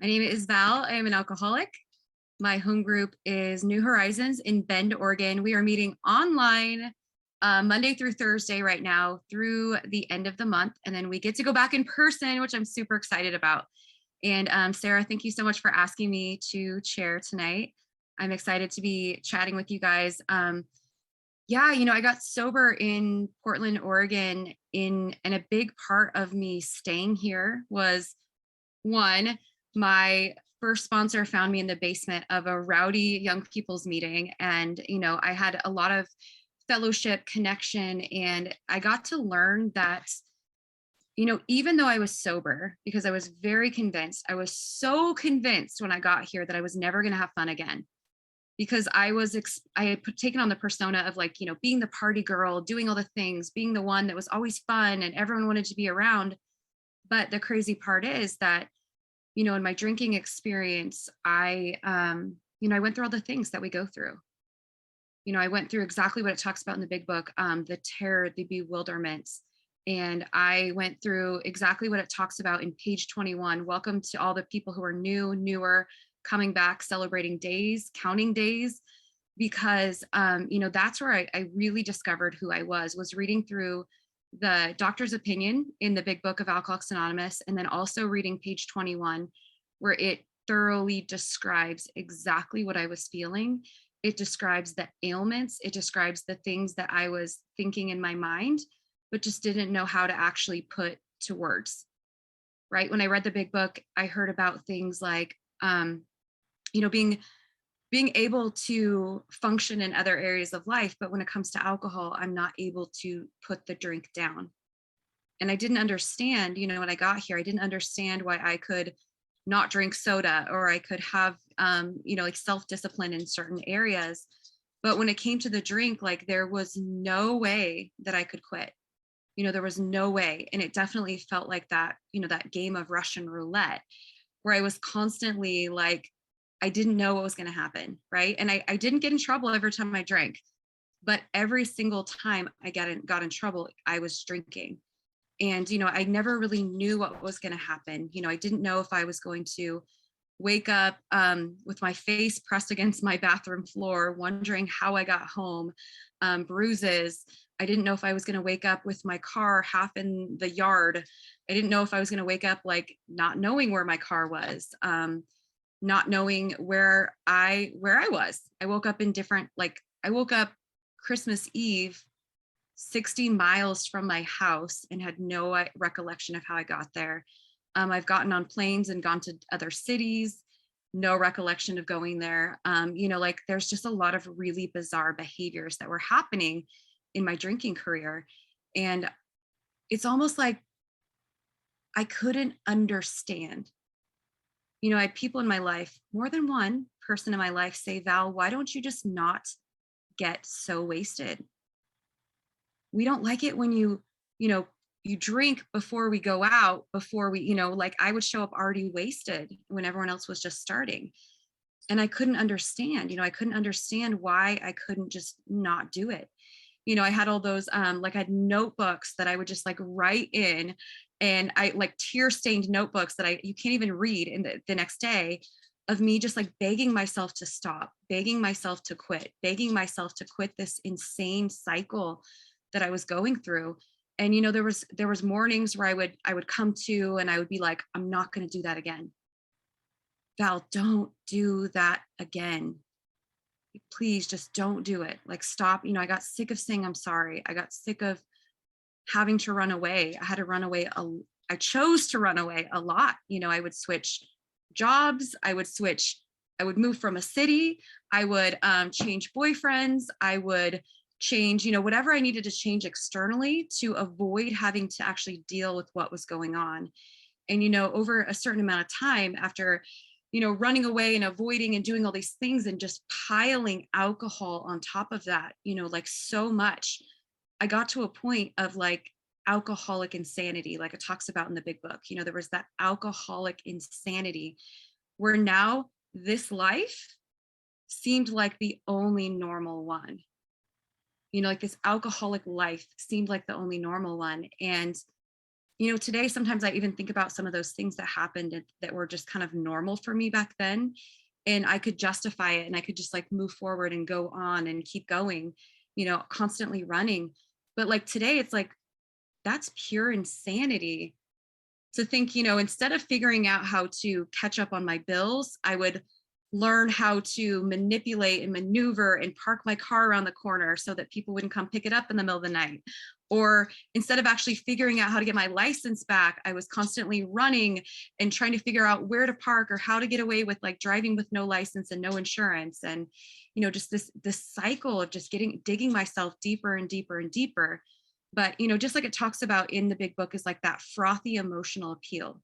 My name is Val. I am an alcoholic. My home group is New Horizons in Bend, Oregon. We are meeting online Monday through Thursday right now through the end of the month. And then we get to go back in person, which I'm super excited about. And Sarah, thank you so much for asking me to chair tonight. I'm excited to be chatting with you guys. Yeah, I got sober in Portland, Oregon, and a big part of me staying here was one, my first sponsor found me in the basement of a rowdy young people's meeting. And, I had a lot of fellowship connection. And I got to learn that, even though I was sober, because I was very convinced, I was so convinced when I got here that I was never going to have fun again. Because I had taken on the persona of like, being the party girl, doing all the things, being the one that was always fun and everyone wanted to be around. But the crazy part is that in my drinking experience, I went through all the things that we go through. I went through exactly what it talks about in the big book, the terror, the bewilderment. And I went through exactly what it talks about in page 21. Welcome to all the people who are newer, coming back, celebrating days, counting days, because, that's where I really discovered who I was reading through the doctor's opinion in the big book of Alcoholics Anonymous, and then also reading page 21, where it thoroughly describes exactly what I was feeling. It describes the ailments, it describes the things that I was thinking in my mind, but just didn't know how to actually put to words. Right? When I read the big book, I heard about things like, being able to function in other areas of life, but when it comes to alcohol, I'm not able to put the drink down. And I didn't understand, when I got here, I didn't understand why I could not drink soda, or I could have, like self-discipline in certain areas. But when it came to the drink, like there was no way that I could quit. There was no way. And it definitely felt like that, that game of Russian roulette, where I was constantly like, I didn't know what was going to happen. Right. And I didn't get in trouble every time I drank, but every single time I got in trouble, I was drinking. And, I never really knew what was going to happen. I didn't know if I was going to wake up with my face pressed against my bathroom floor, wondering how I got home, bruises. I didn't know if I was going to wake up with my car half in the yard. I didn't know if I was going to wake up like not knowing where my car was, not knowing where I was. I woke up in different, like I woke up Christmas Eve 60 miles from my house and had no recollection of how I got there. I've gotten on planes and gone to other cities, no recollection of going there. Like there's just a lot of really bizarre behaviors that were happening in my drinking career. And it's almost like I couldn't understand. I had people in my life, more than one person in my life say, Val, why don't you just not get so wasted? We don't like it when you drink before we go out, before we, like I would show up already wasted when everyone else was just starting. And I couldn't understand, I couldn't understand why I couldn't just not do it. I had all those, like I had notebooks that I would just like write in, and I like tear stained notebooks that you can't even read in the next day, of me just like begging myself to stop, begging myself to quit, begging myself to quit this insane cycle that I was going through. And there was mornings where I would come to and I would be like, I'm not going to do that again. Val, don't do that again. Please just don't do it. Like stop. I got sick of saying I'm sorry. I got sick of having to run away. I had to run away. I chose to run away a lot. I would switch jobs. I would move from a city. I would change boyfriends. I would change, whatever I needed to change externally to avoid having to actually deal with what was going on. And, over a certain amount of time after, running away and avoiding and doing all these things and just piling alcohol on top of that, like so much, I got to a point of like alcoholic insanity, like it talks about in the big book. There was that alcoholic insanity where now this life seemed like the only normal one. Like this alcoholic life seemed like the only normal one. And today, sometimes I even think about some of those things that happened that were just kind of normal for me back then. And I could justify it and I could just like move forward and go on and keep going, constantly running. But like today, it's like, that's pure insanity to think, instead of figuring out how to catch up on my bills, I would learn how to manipulate and maneuver and park my car around the corner so that people wouldn't come pick it up in the middle of the night. Or instead of actually figuring out how to get my license back, I was constantly running and trying to figure out where to park or how to get away with like driving with no license and no insurance. And, just this cycle of just digging myself deeper and deeper and deeper. But, just like it talks about in the big book is like that frothy emotional appeal,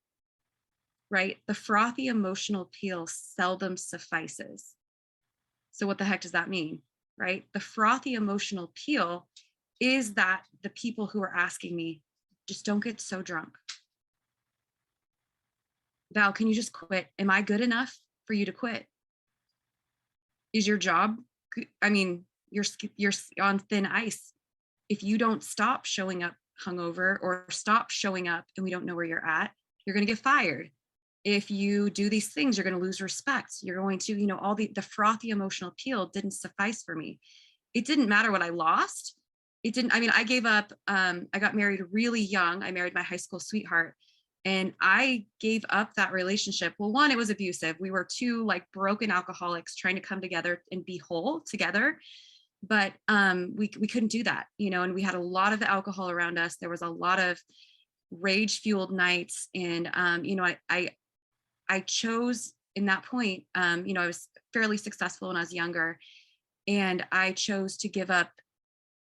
right? The frothy emotional appeal seldom suffices. So what the heck does that mean, right? The frothy emotional appeal is that the people who are asking me, just don't get so drunk. Val, can you just quit? Am I good enough for you to quit? Is your job, I mean, you're on thin ice. If you don't stop showing up hungover or stop showing up and we don't know where you're at, you're going to get fired. If you do these things, you're going to lose respect. You're going to, all the frothy emotional appeal didn't suffice for me. It didn't matter what I lost. It didn't, I mean, I gave up, I got married really young. I married my high school sweetheart and I gave up that relationship. Well, one, it was abusive. We were two like broken alcoholics trying to come together and be whole together. But we couldn't do that, and we had a lot of the alcohol around us. There was a lot of rage fueled nights. And, I chose in that point, I was fairly successful when I was younger, and I chose to give up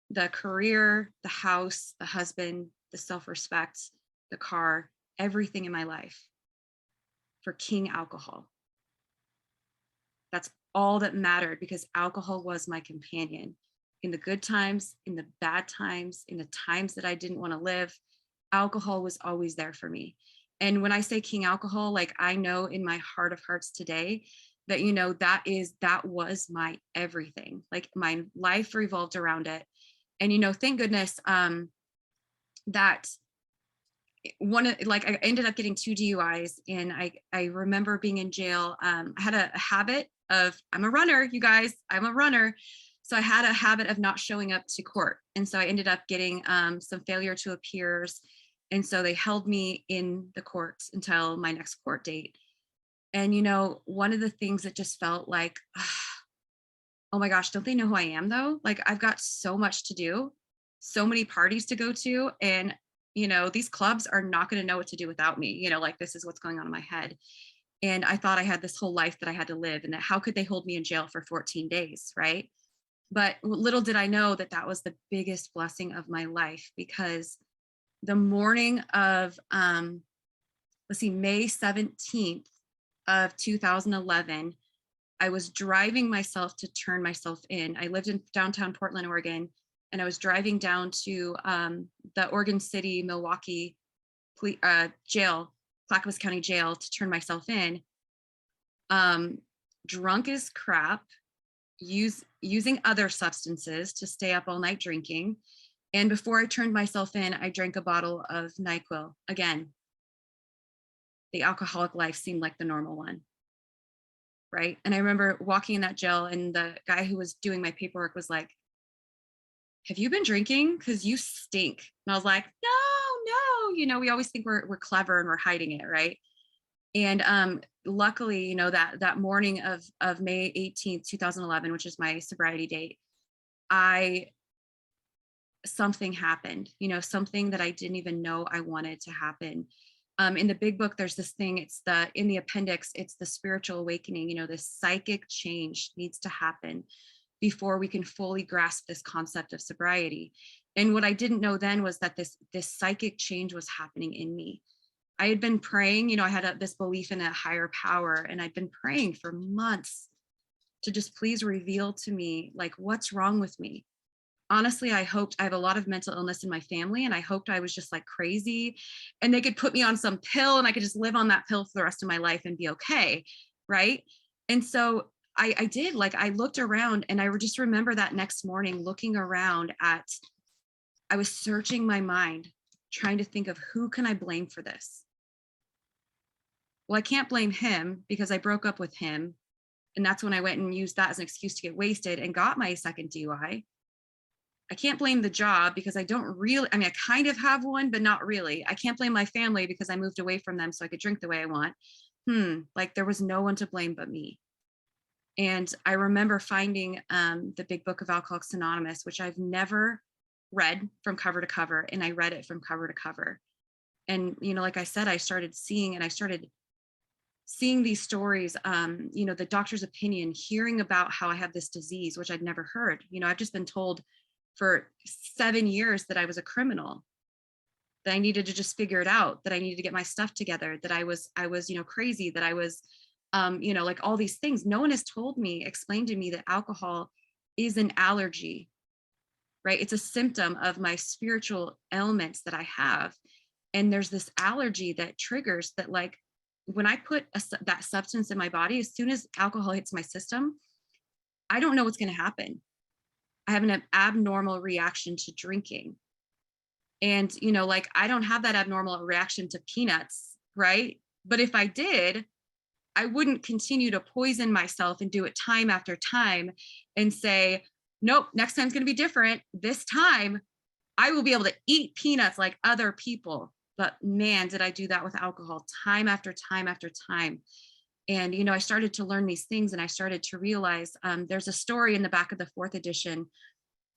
the career, the house, the husband, the self-respect, the car, everything in my life for king alcohol. That's all that mattered because alcohol was my companion in the good times, in the bad times, in the times that I didn't want to live. Alcohol was always there for me. And when I say king alcohol, like I know in my heart of hearts today that, that was my everything. Like my life revolved around it. And, thank goodness that I ended up getting 2 DUIs and I remember being in jail. I had a habit of, I'm a runner, you guys, I'm a runner. So I had a habit of not showing up to court. And so I ended up getting some failure to appears. And so they held me in the courts until my next court date. And, one of the things that just felt like, oh my gosh, don't they know who I am though? Like I've got so much to do, so many parties to go to. And, these clubs are not going to know what to do without me, like this is what's going on in my head. And I thought I had this whole life that I had to live and that how could they hold me in jail for 14 days, right? But little did I know that that was the biggest blessing of my life because the morning of, May 17th of 2011, I was driving myself to turn myself in. I lived in downtown Portland, Oregon, and I was driving down to the Oregon City, Milwaukee jail, Clackamas County Jail to turn myself in. Drunk as crap, using other substances to stay up all night drinking. And before I turned myself in, I drank a bottle of NyQuil. Again, the alcoholic life seemed like the normal one. Right. And I remember walking in that jail and the guy who was doing my paperwork was like, have you been drinking? Because you stink. And I was like, no, we always think we're clever and we're hiding it. Right. And luckily, that morning of May 18th, 2011, which is my sobriety date, something happened, something that I didn't even know I wanted to happen. In the big book, there's this thing, in the appendix, it's the spiritual awakening, this psychic change needs to happen before we can fully grasp this concept of sobriety. And what I didn't know then was that this psychic change was happening in me. I had been praying, I had this belief in a higher power, and I'd been praying for months to just please reveal to me, like, what's wrong with me? Honestly, I have a lot of mental illness in my family, and I hoped I was just like crazy and they could put me on some pill and I could just live on that pill for the rest of my life and be okay. Right. And so I did, like, I looked around and I just remember that next morning looking around I was searching my mind trying to think of who can I blame for this? Well, I can't blame him because I broke up with him. And that's when I went and used that as an excuse to get wasted and got my second DUI. I can't blame the job because I don't really, I mean, I kind of have one, but not really. I can't blame my family because I moved away from them so I could drink the way I want. Like there was no one to blame but me. And I remember finding the big book of Alcoholics Anonymous, which I've never read from cover to cover. And I read it from cover to cover. And, you know, like I said, I started seeing these stories, you know, the doctor's opinion, hearing about how I have this disease, which I'd never heard. You know, I've just been told for 7 years that I was a criminal, that I needed to just figure it out, that I needed to get my stuff together, that I was, you know, crazy, that I was, you know, like all these things. No one has told me, explained to me that alcohol is an allergy, right? It's a symptom of my spiritual ailments that I have. And there's this allergy that triggers that, like, when I put that substance in my body, as soon as alcohol hits my system, I don't know what's going to happen. I have an abnormal reaction to drinking. And, you know, like I don't have that abnormal reaction to peanuts, right? But if I did, I wouldn't continue to poison myself and do it time after time and say, nope, next time's going to be different. This time I will be able to eat peanuts like other people. But man, did I do that with alcohol time after time after time. And, you know, I started to learn these things and I started to realize there's a story in the back of the 4th edition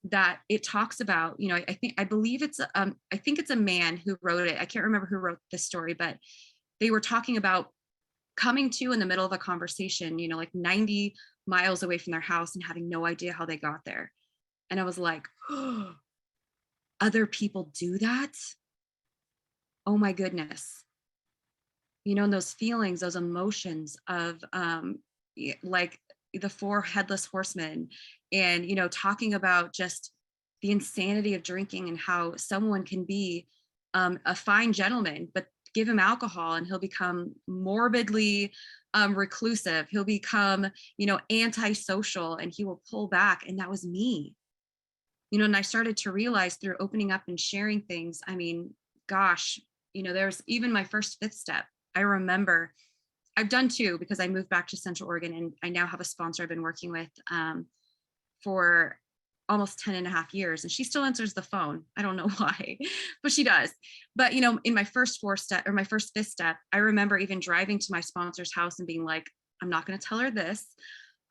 that it talks about, you know, I believe it's, I think it's a man who wrote it. I can't remember who wrote this story, but they were talking about coming to in the middle of a conversation, you know, like 90 miles away from their house and having no idea how they got there. And I was like, oh, other people do that? Oh my goodness. You know, and those feelings, those emotions of like the 4 headless horsemen, and, you know, talking about just the insanity of drinking and how someone can be a fine gentleman, but give him alcohol and he'll become morbidly reclusive. He'll become, you know, antisocial and he will pull back. And that was me, you know, and I started to realize through opening up and sharing things. I mean, gosh, you know, there's even my first 5th step. I remember I've done 2 because I moved back to Central Oregon and I now have a sponsor I've been working with for almost 10 and a half years. And she still answers the phone. I don't know why, but she does. But, you know, in my first 4th step or my first 5th step, I remember even driving to my sponsor's house and being like, I'm not going to tell her this.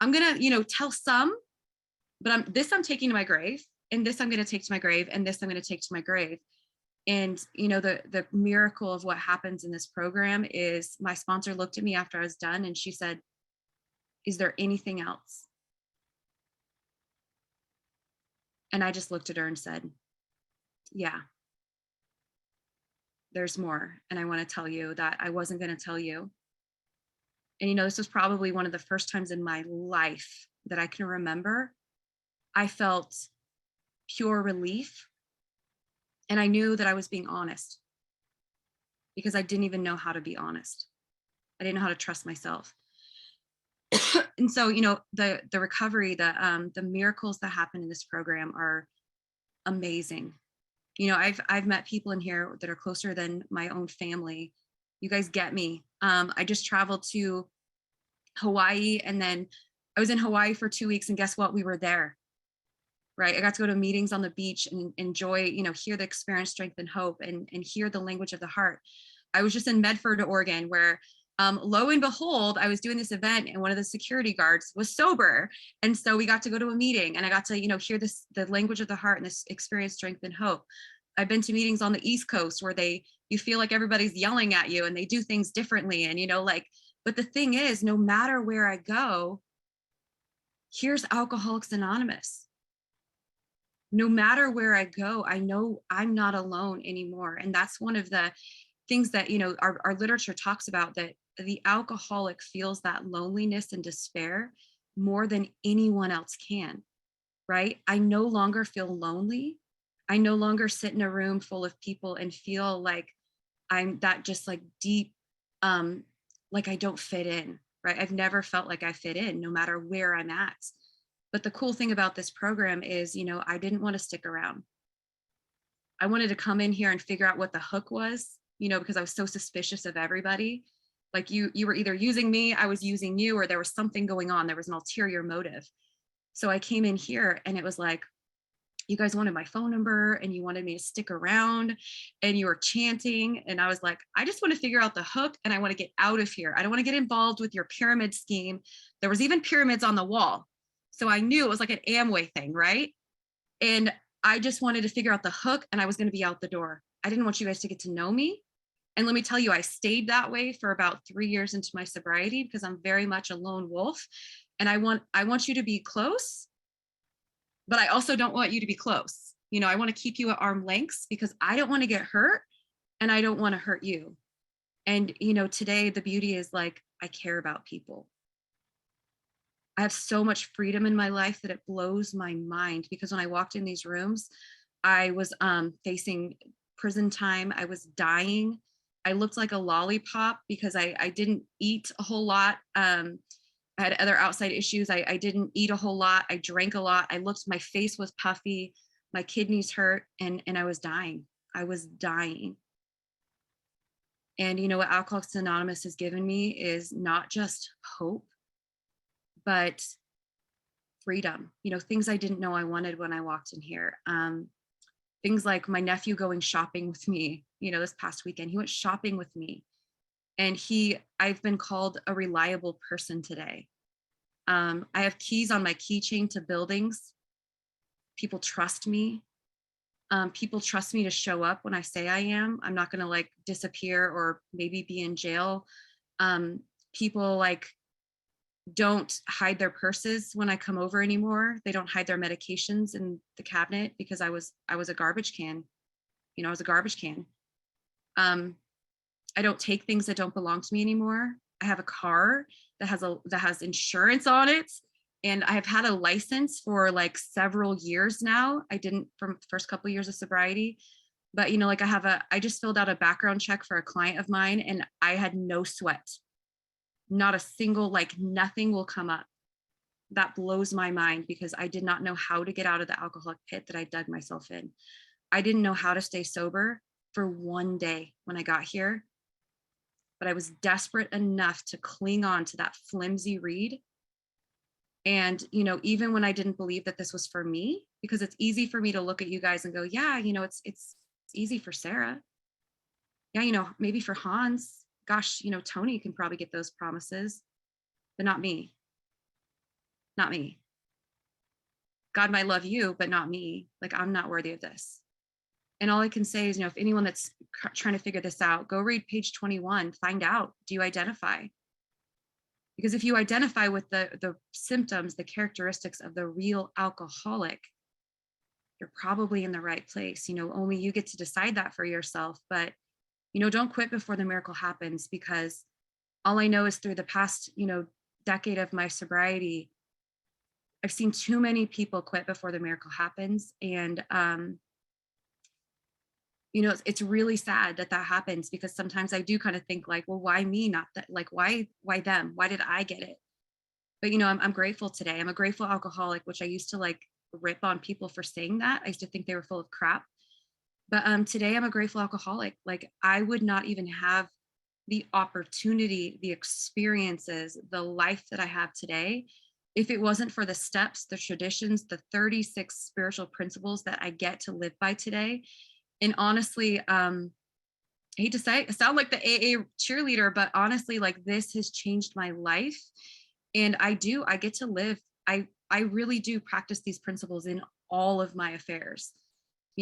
I'm going to, you know, tell some, but I'm taking to my grave, and this I'm going to take to my grave, and this I'm going to take to my grave. And, you know, the miracle of what happens in this program is my sponsor looked at me after I was done and she said, is there anything else? And I just looked at her and said, yeah, there's more. And I want to tell you that I wasn't going to tell you. And, you know, this was probably one of the first times in my life that I can remember I felt pure relief. And I knew that I was being honest because I didn't even know how to be honest. I didn't know how to trust myself. And so, you know, the recovery, the miracles that happen in this program are amazing. You know, I've met people in here that are closer than my own family. You guys get me. I just traveled to Hawaii, and then I was in Hawaii for 2 weeks, and guess what? We were there. Right. I got to go to meetings on the beach and enjoy, you know, hear the experience, strength, and hope, and hear the language of the heart. I was just in Medford, Oregon, where lo and behold, I was doing this event and one of the security guards was sober. And so we got to go to a meeting and I got to, you know, hear the language of the heart and this experience, strength, and hope. I've been to meetings on the East Coast where you feel like everybody's yelling at you and they do things differently. And, you know, like, but the thing is, no matter where I go, here's Alcoholics Anonymous. No matter where I go, I know I'm not alone anymore. And that's one of the things that, you know, our literature talks about, that the alcoholic feels that loneliness and despair more than anyone else can, right? I no longer feel lonely. I no longer sit in a room full of people and feel like I'm that just like deep, like I don't fit in, right? I've never felt like I fit in no matter where I'm at. But the cool thing about this program is, you know, I didn't want to stick around. I wanted to come in here and figure out what the hook was, because I was so suspicious of everybody. Like you were either using me, I was using you, or there was something going on. There was an ulterior motive. So I came in here and it was like, you guys wanted my phone number and you wanted me to stick around and you were chanting. And I was like, I just want to figure out the hook and I want to get out of here. I don't want to get involved with your pyramid scheme. There was even pyramids on the wall. So I knew it was like an Amway thing, right? And I just wanted to figure out the hook and I was going to be out the door. I didn't want you guys to get to know me. And let me tell you, I stayed that way for about 3 years into my sobriety because I'm very much a lone wolf. And I want you to be close, but I also don't want you to be close. I want to keep you at arm's length because I don't want to get hurt and I don't want to hurt you. And, today the beauty is like, I care about people. I have so much freedom in my life that it blows my mind because when I walked in these rooms, I was facing prison time. I was dying. I looked like a lollipop because I didn't eat a whole lot. I had other outside issues. I didn't eat a whole lot. I drank a lot. My face was puffy. My kidneys hurt and I was dying. I was dying. And what Alcoholics Anonymous has given me is not just hope, but freedom, things I didn't know I wanted when I walked in here. Things like my nephew going shopping with me, this past weekend, he went shopping with me and I've been called a reliable person today. I have keys on my keychain to buildings. People trust me. People trust me to show up when I say I am. I'm not going to like disappear or maybe be in jail. People like don't hide their purses when I come over anymore. They don't hide their medications in the cabinet because I was a garbage can. I was a garbage can. I don't take things that don't belong to me anymore. I have a car that has insurance on it. And I have had a license for like several years now. I didn't from the first couple of years of sobriety, but like I just filled out a background check for a client of mine and I had no sweat. Not a single, like nothing will come up. That blows my mind because I did not know how to get out of the alcoholic pit that I dug myself in. I didn't know how to stay sober for one day when I got here, but I was desperate enough to cling on to that flimsy reed. And, even when I didn't believe that this was for me, because it's easy for me to look at you guys and go, yeah, it's easy for Sarah. Yeah, maybe for Hans. Gosh, Tony can probably get those promises, but not me. Not me. God might love you, but not me. Like, I'm not worthy of this. And all I can say is, if anyone that's trying to figure this out, go read page 21, find out, do you identify? Because if you identify with the symptoms, the characteristics of the real alcoholic, you're probably in the right place. Only you get to decide that for yourself. But don't quit before the miracle happens, because all I know is through the past, decade of my sobriety, I've seen too many people quit before the miracle happens. And, it's really sad that happens, because sometimes I do kind of think like, well, why me? Not that, like, why them? Why did I get it? But, I'm grateful today. I'm a grateful alcoholic, which I used to like rip on people for saying that. I used to think they were full of crap. But today I'm a grateful alcoholic. Like, I would not even have the opportunity, the experiences, the life that I have today, if it wasn't for the steps, the traditions, the 36 spiritual principles that I get to live by today. And honestly, I hate to say, I sound like the AA cheerleader, but honestly, like, this has changed my life. And I get to live. I really do practice these principles in all of my affairs.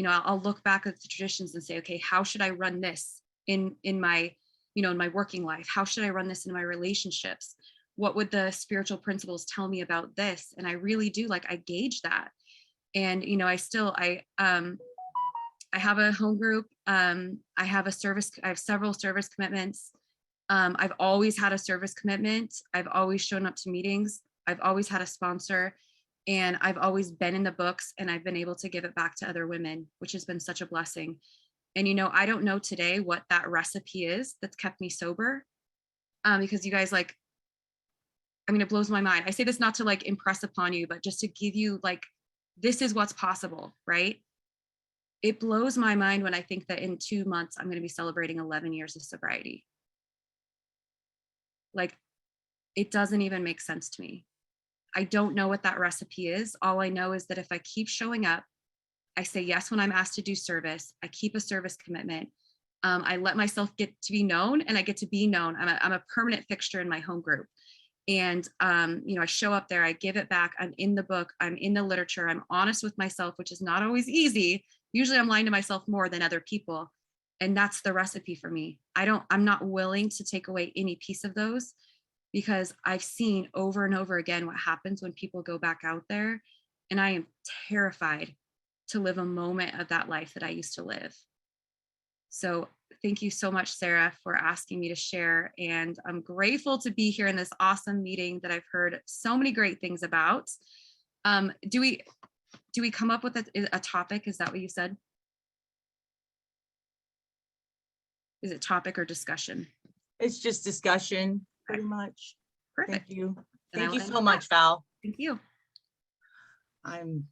I'll look back at the traditions and say, okay, how should I run this in my, in my working life? How should I run this in my relationships? What would the spiritual principles tell me about this? And I really do, like, I gauge that. And, I have a home group. I have several service commitments. I've always had a service commitment. I've always shown up to meetings. I've always had a sponsor. And I've always been in the books, and I've been able to give it back to other women, which has been such a blessing. And, I don't know today what that recipe is that's kept me sober, because you guys, like, it blows my mind. I say this not to like impress upon you, but just to give you like, this is what's possible, right? it blows my mind when I think that in 2 months, I'm going to be celebrating 11 years of sobriety. Like, it doesn't even make sense to me. I don't know what that recipe is. All I know is that if I keep showing up, I say yes when I'm asked to do service, I keep a service commitment. I let myself get to be known, and I get to be known. I'm a permanent fixture in my home group. And, I show up there, I give it back. I'm in the book, I'm in the literature, I'm honest with myself, which is not always easy. Usually I'm lying to myself more than other people. And that's the recipe for me. I'm not willing to take away any piece of those, because I've seen over and over again what happens when people go back out there. And I am terrified to live a moment of that life that I used to live. So thank you so much, Sarah, for asking me to share. And I'm grateful to be here in this awesome meeting that I've heard so many great things about. Do we come up with a topic? Is that what you said? Is it topic or discussion? It's just discussion, pretty much. Perfect. Thank you. Then I Thank will you end so with much, that. Val. Thank you. I'm